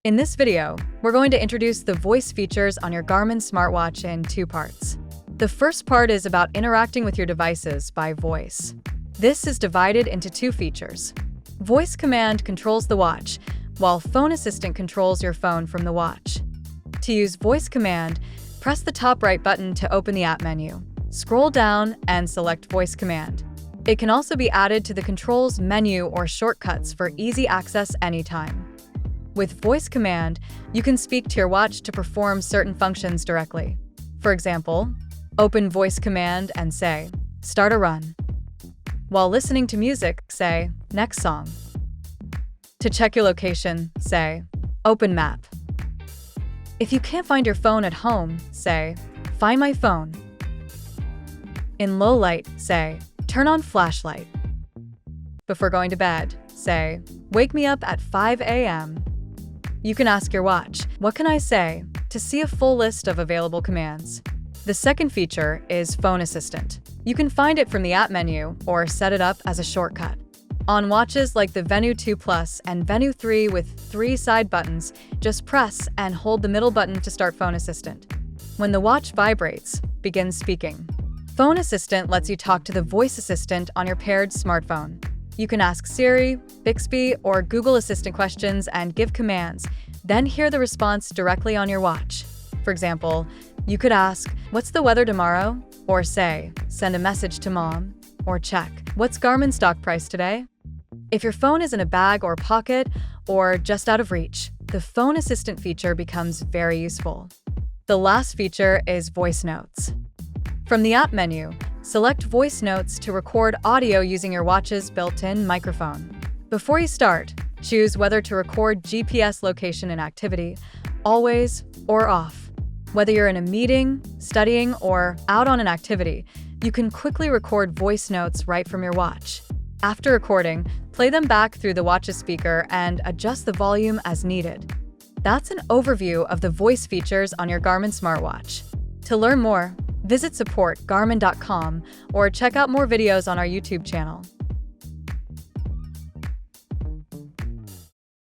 In this video, we're going to introduce the voice features on your Garmin smartwatch in two parts. The first part is about interacting with your devices by voice. This is divided into two features. Voice command controls the watch, while phone assistant controls your phone from the watch. To use voice command, press the top right button to open the app menu. Scroll down and select voice command. It can also be added to the controls menu or shortcuts for easy access anytime. With voice command, you can speak to your watch to perform certain functions directly. For example, open voice command and say, "Start a run." While listening to music, say, "Next song." To check your location, say, "Open map." If you can't find your phone at home, say, "Find my phone." In low light, say, "Turn on flashlight." Before going to bed, say, "Wake me up at 5 a.m. You can ask your watch, "What can I say?" to see a full list of available commands. The second feature is Phone Assistant. You can find it from the app menu or set it up as a shortcut. On watches like the Venue 2 Plus and Venue 3 with 3 side buttons, just press and hold the middle button to start Phone Assistant. When the watch vibrates, begin speaking. Phone Assistant lets you talk to the voice assistant on your paired smartphone. You can ask Siri, Bixby, or Google Assistant questions and give commands, then hear the response directly on your watch. For example, you could ask, "What's the weather tomorrow?" Or say, "Send a message to mom," or check, "What's Garmin stock price today?" If your phone is in a bag or pocket, or just out of reach, the Phone Assistant feature becomes very useful. The last feature is Voice Notes. From the app menu, select Voice Notes to record audio using your watch's built-in microphone. Before you start, choose whether to record GPS location and activity, always or off. Whether you're in a meeting, studying, or out on an activity, you can quickly record voice notes right from your watch. After recording, play them back through the watch's speaker and adjust the volume as needed. That's an overview of the voice features on your Garmin smartwatch. To learn more, visit support.garmin.com or check out more videos on our YouTube channel.